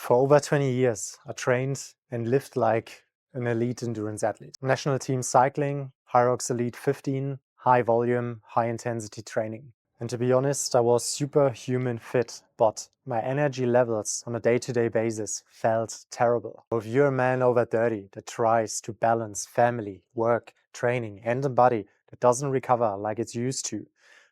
For over 20 years, I trained and lived like an elite endurance athlete. National team cycling, HYROX Elite 15, high volume, high intensity training. And to be honest, I was superhuman fit, but my energy levels on a day-to-day basis felt terrible. If you're a man over 30 that tries to balance family, work, training, and a body that doesn't recover like it's used to,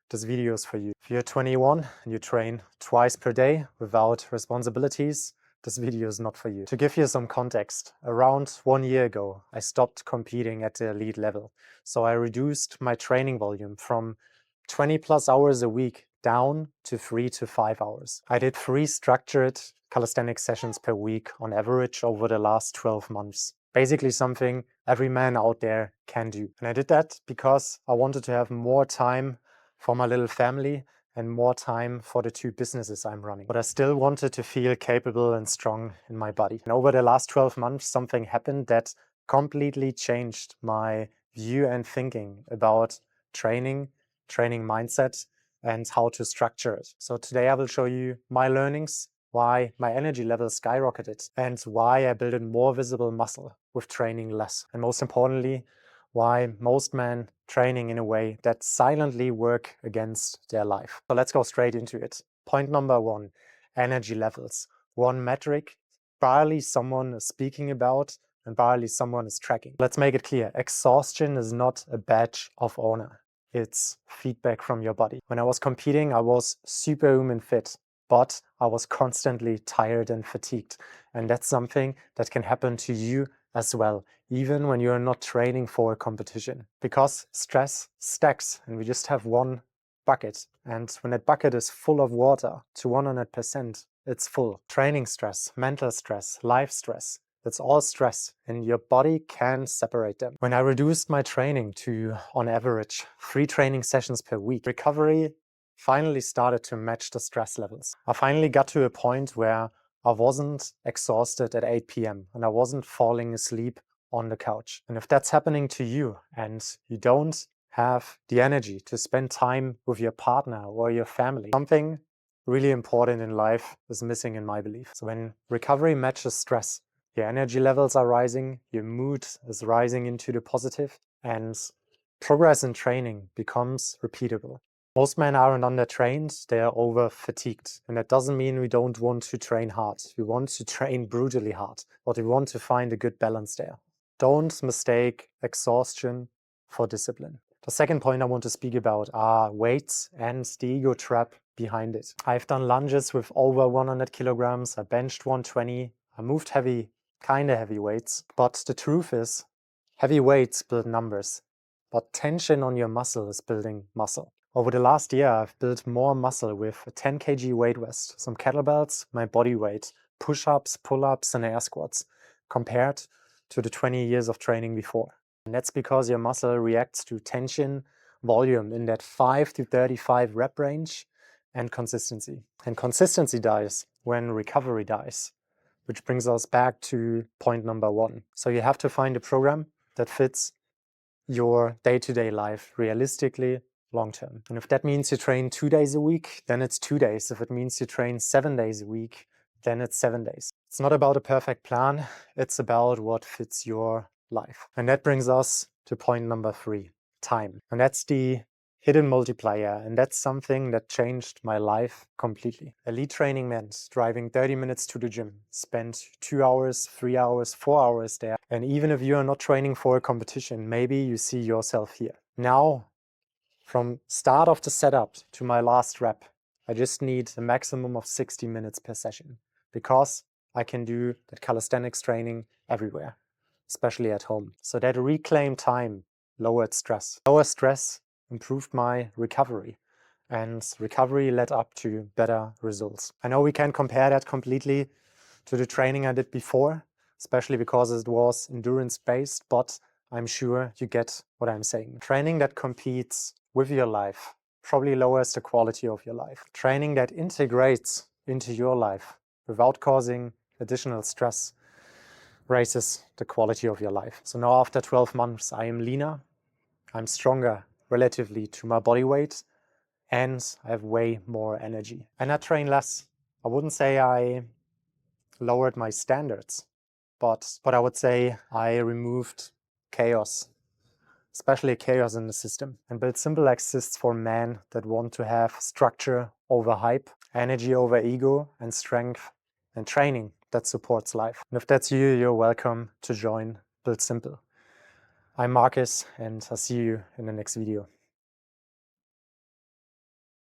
this video is for you. If you're 21 and you train twice per day without responsibilities, this video is not for you. To give you some context, around 1 year ago, I stopped competing at the elite level. So I reduced my training volume from 20 plus hours a week down to 3 to 5 hours. I did 3 structured calisthenics sessions per week on average over the last 12 months. Basically something every man out there can do. And I did that because I wanted to have more time for my little family and more time for the 2 businesses I'm running. But I still wanted to feel capable and strong in my body. And over the last 12 months, something happened that completely changed my view and thinking about training mindset, and how to structure it. So today I will show you my learnings, why my energy level skyrocketed, and why I built a more visible muscle with training less. And most importantly, why most men training in a way that silently work against their life. So let's go straight into it. Point number 1, energy levels. One metric barely someone is speaking about and barely someone is tracking. Let's make it clear. Exhaustion is not a badge of honor. It's feedback from your body. When I was competing, I was superhuman fit, but I was constantly tired and fatigued. And that's something that can happen to you as well, even when you're not training for a competition. Because stress stacks and we just have one bucket. And when that bucket is full of water to 100%, it's full. Training stress, mental stress, life stress. That's all stress, and your body can separate them. When I reduced my training to, on average, 3 training sessions per week, recovery finally started to match the stress levels. I finally got to a point where I wasn't exhausted at 8 p.m. and I wasn't falling asleep on the couch. And if that's happening to you and you don't have the energy to spend time with your partner or your family, something really important in life is missing in my belief. So when recovery matches stress, your energy levels are rising, your mood is rising into the positive, and progress in training becomes repeatable. Most men aren't undertrained, they are over-fatigued. And that doesn't mean we don't want to train hard. We want to train brutally hard, but we want to find a good balance there. Don't mistake exhaustion for discipline. The second point I want to speak about are weights and the ego trap behind it. I've done lunges with over 100 kilograms, I benched 120, I moved kinda heavy weights, but the truth is, heavy weights build numbers, but tension on your muscle is building muscle. Over the last year, I've built more muscle with a 10 kg weight vest, some kettlebells, my body weight, push-ups, pull-ups, and air squats, compared to the 20 years of training before. And that's because your muscle reacts to tension, volume in that 5 to 35 rep range, and consistency. And consistency dies when recovery dies. Which brings us back to point number 1. So you have to find a program that fits your day-to-day life realistically, long-term. And if that means you train 2 days a week, then it's 2 days. If it means you train 7 days a week, then it's 7 days. It's not about a perfect plan. It's about what fits your life. And that brings us to point number 3, time. And that's the hidden multiplier, and that's something that changed my life completely. Elite training meant driving 30 minutes to the gym, spend 2 hours, 3 hours, 4 hours there. And even if you are not training for a competition, maybe you see yourself here. Now, from start of the setup to my last rep, I just need a maximum of 60 minutes per session because I can do that calisthenics training everywhere, especially at home. So that reclaimed time lowered stress. Lower stress improved my recovery, and recovery led up to better results. I know we can't compare that completely to the training I did before, especially because it was endurance-based, but I'm sure you get what I'm saying. Training that competes with your life probably lowers the quality of your life. Training that integrates into your life without causing additional stress raises the quality of your life. So now after 12 months, I am leaner, I'm stronger relatively to my body weight, and I have way more energy. And I train less. I wouldn't say I lowered my standards, but I would say I removed chaos, especially chaos in the system. And BuiltSimple exists for men that want to have structure over hype, energy over ego, and strength and training that supports life. And if that's you, you're welcome to join BuiltSimple. I'm Marcus, and I'll see you in the next video.